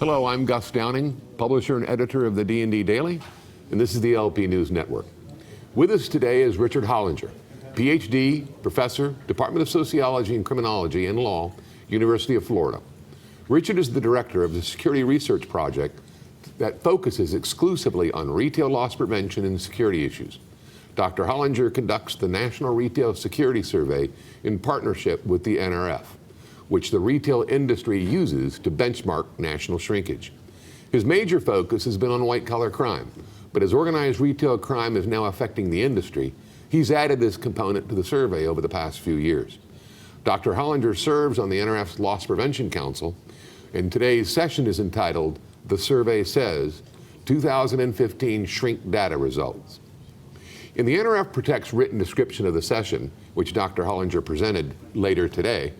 Hello, I'm Gus Downing, publisher and editor of the D&D Daily, and this is the LP News Network. With us today is Richard Hollinger, PhD, professor, Department of Sociology and Criminology and Law, University of Florida. Richard is the director of the Security Research Project that focuses exclusively on retail loss prevention and security issues. Dr. Hollinger conducts the National Retail Security Survey in partnership with the NRF, which the retail industry uses to benchmark national shrinkage. His major focus has been on white-collar crime, but as organized retail crime is now affecting the industry, he's added this component to the survey over the past few years. Dr. Hollinger serves on the NRF's Loss Prevention Council, and today's session is entitled, "The Survey Says, 2015 Shrink Data Results." In the NRF Protect's written description of the session, which Dr. Hollinger presented later today,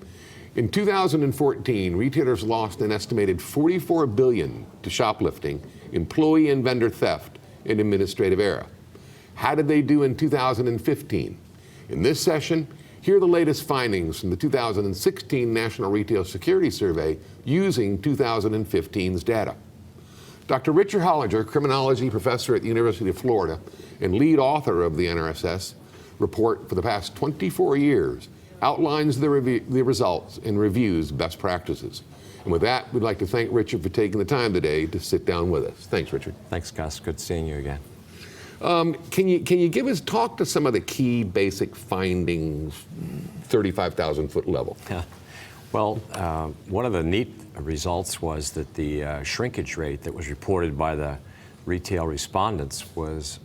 in 2014, retailers lost an estimated $44 billion to shoplifting, employee and vendor theft, and administrative error. How did they do in 2015? In this session, here are the latest findings from the 2016 National Retail Security Survey using 2015's data. Dr. Richard Hollinger, criminology professor at the University of Florida and lead author of the NRSS report for the past 24 years, outlines the results and reviews best practices. And with that, we'd like to thank Richard for taking the time today to sit down with us. Thanks, Richard. Thanks, Gus. Good seeing you again. Can you talk to some of the key basic findings, 35,000-foot level? Yeah. Well, one of the neat results was that the shrinkage rate that was reported by the retail respondents was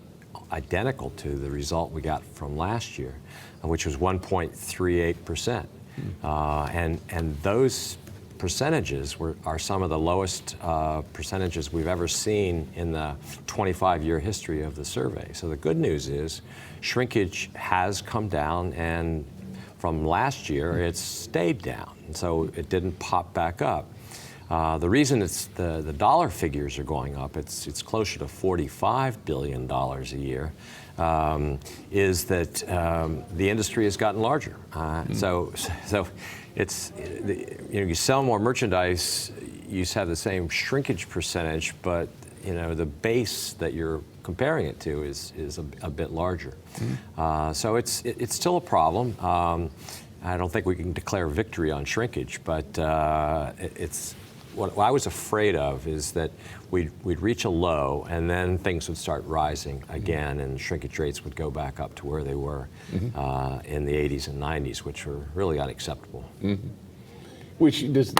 identical to the result we got from last year, which was 1.38%. And those percentages are some of the lowest percentages we've ever seen in the 25-year history of the survey. So the good news is shrinkage has come down, and from last year it's stayed down, and so it didn't pop back up. The reason the dollar figures are going up, it's closer to $45 billion a year, is that the industry has gotten larger. So it's, you sell more merchandise, you have the same shrinkage percentage, but the base that you're comparing it to is a bit larger. So it's still a problem. I don't think we can declare victory on shrinkage, but what I was afraid of is that we'd reach a low and then things would start rising again, and shrinkage rates would go back up to where they were in the 80s and 90s, which were really unacceptable. Which does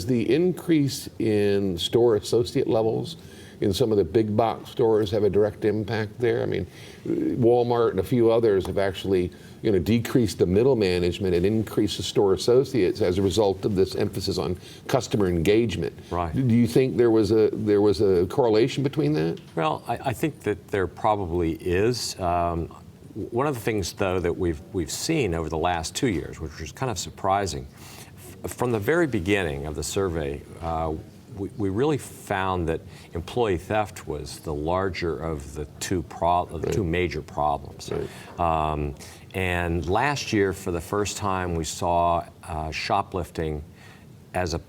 the increase in store associate levels in some of the big box stores have a direct impact there? I mean, Walmart and a few others have actually decreased the middle management and increased the store associates as a result of this emphasis on customer engagement. Right. Do you think there was a correlation between that? Well, I think that there probably is. One of the things, though, that we've seen over the last 2 years, which was kind of surprising, from the very beginning of the survey, we really found that employee theft was the larger of the two major problems. Right. And last year, for the first time, we saw shoplifting as a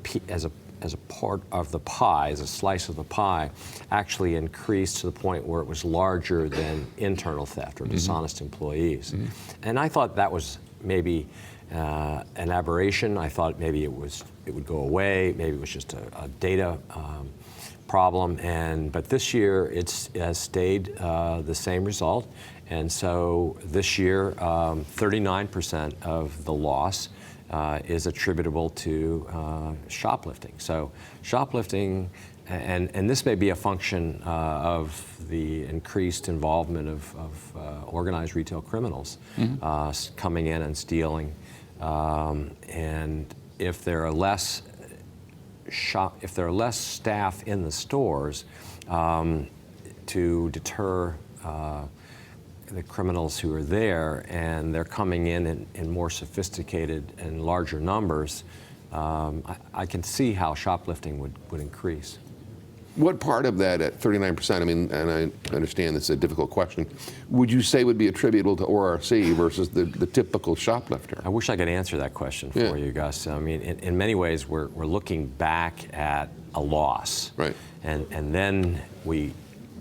part of the pie, as a slice of the pie, actually increased to the point where it was larger than internal theft or dishonest employees. And I thought that was maybe an aberration. I thought maybe it would go away. Maybe it was just a data problem. But this year it has stayed the same result. And so this year, 39% of the loss is attributable to shoplifting. So shoplifting, and this may be a function of the increased involvement of organized retail criminals coming in and stealing. And if there are less staff in the stores to deter the criminals who are there, and they're coming in more sophisticated and larger numbers, I can see how shoplifting would increase. What part of that at 39%, I mean, and I understand this is a difficult question, would you say would be attributable to ORC versus the typical shoplifter? I wish I could answer that question for you, Gus. I mean, in many ways, we're looking back at a loss. Right. And then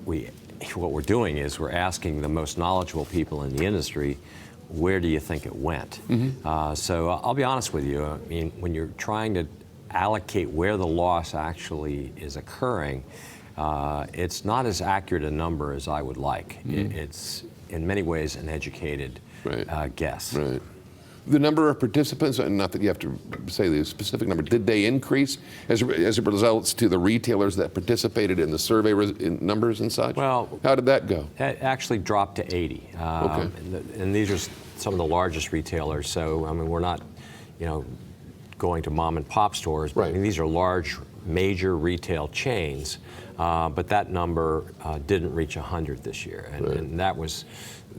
what we're doing is we're asking the most knowledgeable people in the industry, where do you think it went? So I'll be honest with you. I mean, when you're trying to allocate where the loss actually is occurring, it's not as accurate a number as I would like. It's in many ways an educated guess. Right. The number of participants, and not that you have to say the specific number, did they increase as it relates to the retailers that participated in the survey numbers and such? Well, how did that go? It actually dropped to 80. And these are some of the largest retailers. So, I mean, we're not, going to mom and pop stores. But, I mean, these are large, major retail chains. But that number didn't reach 100 this year. And that was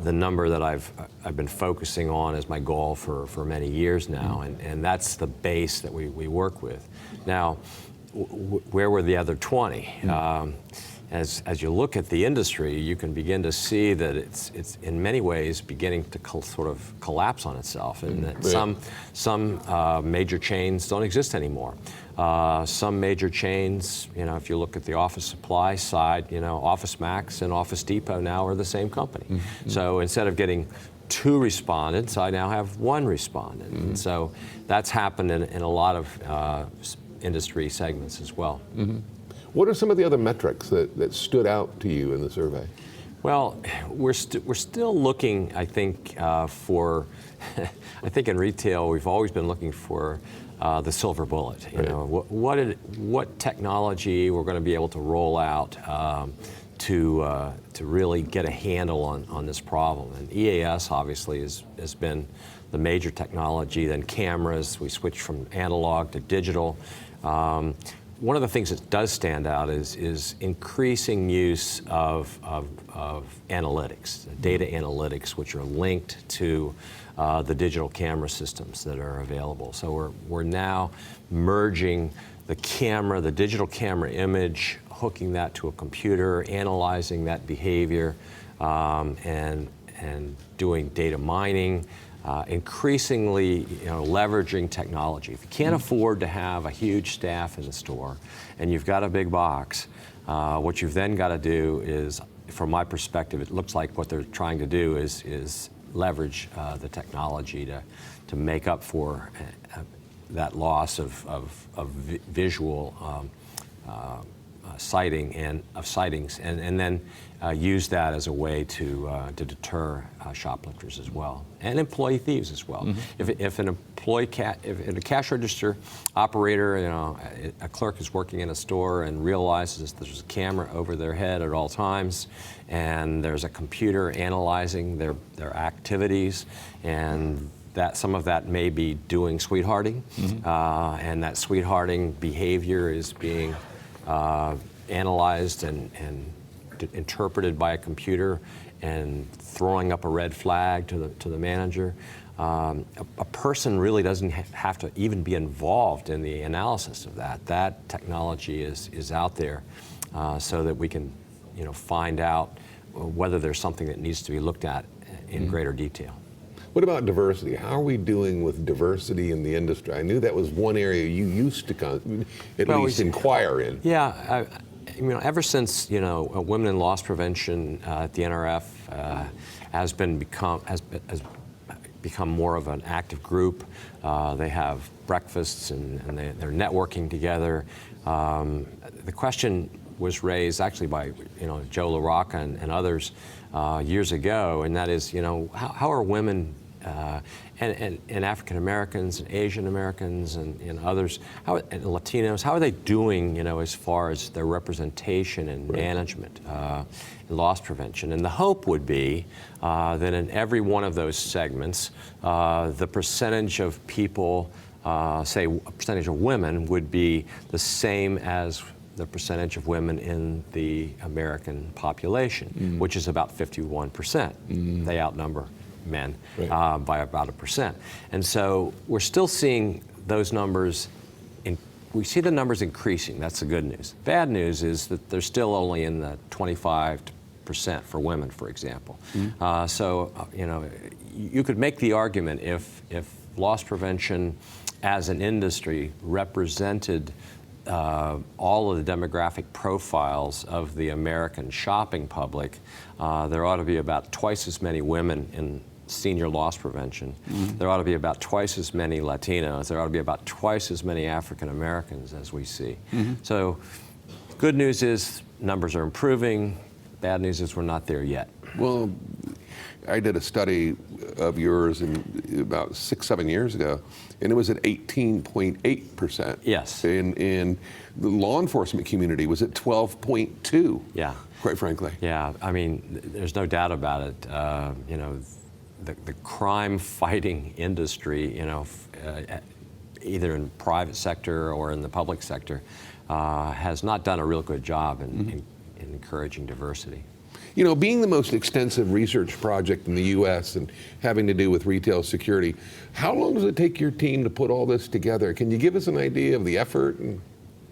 the number that I've been focusing on as my goal for many years now, and that's the base that we work with. Now, where were the other 20? As you look at the industry, you can begin to see that it's in many ways beginning to sort of collapse on itself, and that some major chains don't exist anymore. Some major chains, if you look at the office supply side, Office Max and Office Depot now are the same company. So instead of getting 2 respondents, I now have 1 respondent. And so that's happened in a lot of industry segments as well. What are some of the other metrics that stood out to you in the survey? Well, we're still looking, I think, for, I think in retail we've always been looking for the silver bullet. What technology we're going to be able to roll out to really get a handle on this problem. And EAS obviously has been the major technology. Then cameras, we switched from analog to digital. One of the things that does stand out is increasing use of analytics, data analytics, which are linked to the digital camera systems that are available. So we're now merging the digital camera image, hooking that to a computer, analyzing that behavior, and doing data mining. Increasingly, leveraging technology. If you can't afford to have a huge staff in the store, and you've got a big box, what you've then got to do is, from my perspective, it looks like what they're trying to do is leverage the technology to make up for that loss of visual sighting and of sightings, and then use that as a way to deter shoplifters as well, and employee thieves as well. If an employee, if a cash register operator, a clerk is working in a store and realizes there's a camera over their head at all times, and there's a computer analyzing their activities, and that some of that may be doing sweethearting, and that sweethearting behavior is being analyzed and interpreted by a computer and throwing up a red flag to the manager. A person really doesn't have to even be involved in the analysis of that. That technology is out there so that we can find out whether there's something that needs to be looked at in greater detail. What about diversity? How are we doing with diversity in the industry? I knew that was one area you used to at least inquire in. Yeah, ever since women in loss prevention at the NRF has become more of an active group. They have breakfasts and they're networking together. The question was raised actually by Joe LaRocca and others years ago, and that is how are women and African Americans and Asian Americans and others, and Latinos, how are they doing, as far as their representation and management in loss prevention? And the hope would be that in every one of those segments, the percentage of people, say a percentage of women, would be the same as the percentage of women in the American population, which is about 51%. They outnumber men by about 1%. And so we're still seeing those numbers we see the numbers increasing. That's the good news. Bad news is that they're still only in the 25% for women, for example. You could make the argument if loss prevention as an industry represented all of the demographic profiles of the American shopping public, there ought to be about twice as many women in senior loss prevention. There ought to be about twice as many Latinos. There ought to be about twice as many African Americans as we see. So good news is numbers are improving. Bad news is we're not there yet. Well, I did a study of yours about 6-7 years ago, and it was at 18.8%. Yes. And the law enforcement community was at 12.2. Yeah. Quite frankly. Yeah. I mean, there's no doubt about it. The crime-fighting industry, either in private sector or in the public sector, has not done a real good job in encouraging diversity. You know, being the most extensive research project in the U.S. and having to do with retail security, how long does it take your team to put all this together? Can you give us an idea of the effort?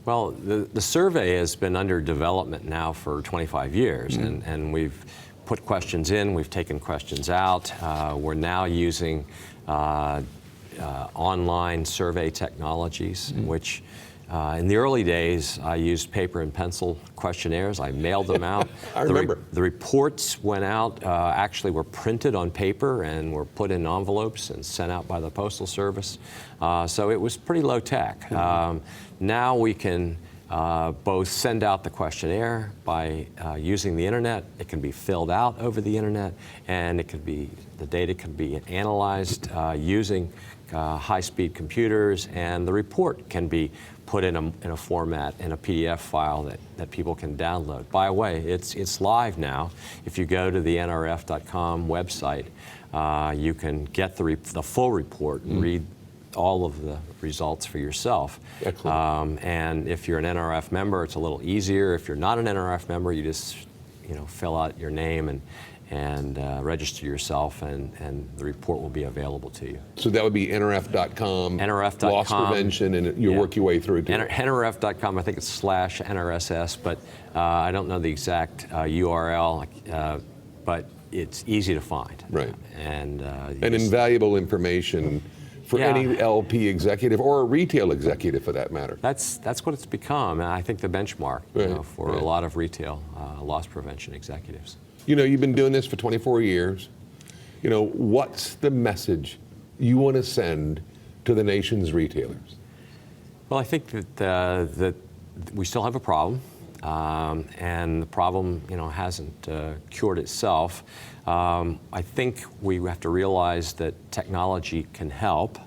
Well, the survey has been under development now for 25 years, and we've put questions in, we've taken questions out. We're now using online survey technologies, which in the early days, I used paper and pencil questionnaires. I mailed them out. I remember. The reports went out, actually were printed on paper and were put in envelopes and sent out by the Postal Service. So it was pretty low tech. Now we can both send out the questionnaire by using the internet. It can be filled out over the internet, and the data can be analyzed using high-speed computers, and the report can be put in a format, in a PDF file that people can download. By the way, it's live now. If you go to the NRF.com website, you can get the full report and read all of the results for yourself. Excellent. And if you're an NRF member, it's a little easier. If you're not an NRF member, you just fill out your name and register yourself, and the report will be available to you. So that would be NRF.com, NRF.com, loss prevention, and you work your way through to it. NRF.com, I think it's /NRSS, but I don't know the exact URL, but it's easy to find. Right. And invaluable information for any LP executive or a retail executive for that matter. That's what it's become, and I think the benchmark for a lot of retail loss prevention executives. You know, you've been doing this for 24 years. You know, what's the message you want to send to the nation's retailers? Well, I think that we still have a problem, and the problem, hasn't cured itself. I think we have to realize that technology can help,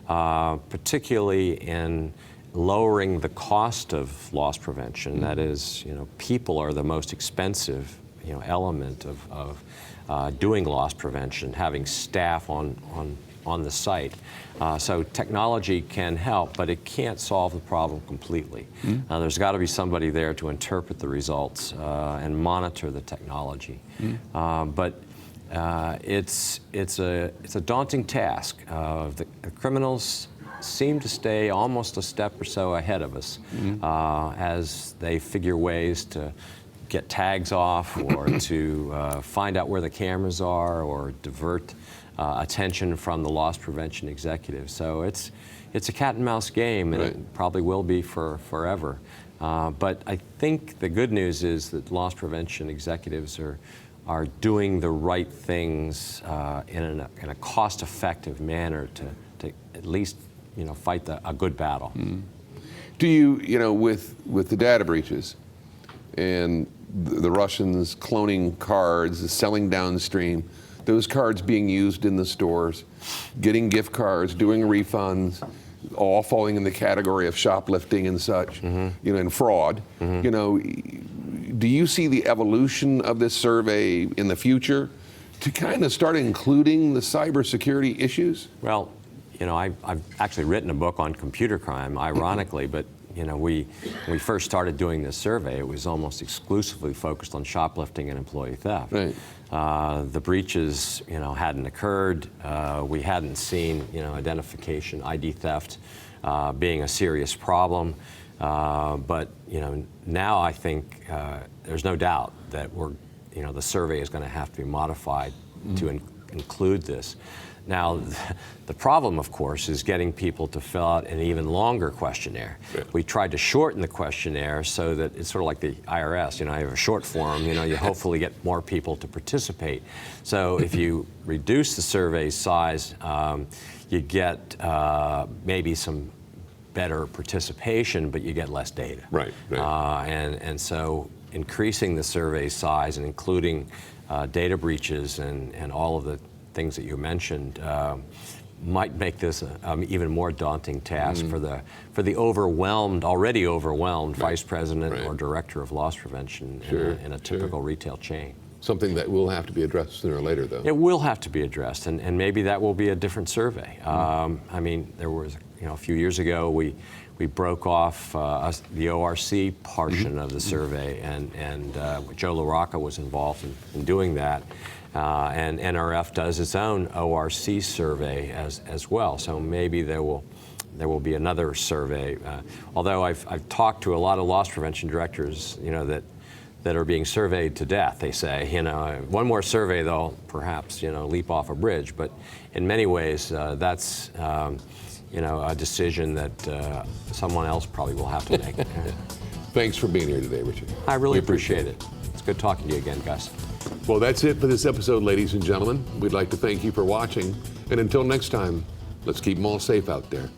particularly in lowering the cost of loss prevention. That is, people are the most expensive element of doing loss prevention, having staff on the site. So technology can help, but it can't solve the problem completely. There's got to be somebody there to interpret the results and monitor the technology. But it's a daunting task. The criminals seem to stay almost a step or so ahead of us as they figure ways to get tags off or to find out where the cameras are or divert attention from the loss prevention executive. So it's a cat and mouse game, and it probably will be for forever. But I think the good news is that loss prevention executives are doing the right things in a cost-effective manner to at least fight a good battle. Do you, with the data breaches and the Russians cloning cards, selling downstream, those cards being used in the stores, getting gift cards, doing refunds, all falling in the category of shoplifting and such, and fraud. Do you see the evolution of this survey in the future to kind of start including the cybersecurity issues? Well, I've actually written a book on computer crime, ironically, but when we first started doing this survey, it was almost exclusively focused on shoplifting and employee theft. Right. The breaches, hadn't occurred. We hadn't seen, identification, ID theft being a serious problem. But now I think there's no doubt that the survey is going to have to be modified to include this. Now, the problem, of course, is getting people to fill out an even longer questionnaire. Yeah. We tried to shorten the questionnaire so that it's sort of like the IRS. You have a short form, you hopefully get more people to participate. So if you reduce the survey size, you get maybe some better participation, but you get less data. Right. And so increasing the survey size and including data breaches and all of the things that you mentioned might make this an even more daunting task for the already overwhelmed vice president or director of loss prevention in a typical retail chain. Something that will have to be addressed sooner or later, though. It will have to be addressed, and maybe that will be a different survey. I mean, there was a few years ago we broke off the ORC portion of the survey, and Joe LaRocca was involved in doing that. And NRF does its own ORC survey as well. So maybe there will be another survey. Although I've talked to a lot of loss prevention directors, that are being surveyed to death. They say, one more survey, they'll perhaps leap off a bridge. But in many ways, that's a decision that someone else probably will have to make. Thanks for being here today, Richard. I really appreciate it. It's good talking to you again, Gus. Well, that's it for this episode, ladies and gentlemen. We'd like to thank you for watching. And until next time, let's keep them all safe out there.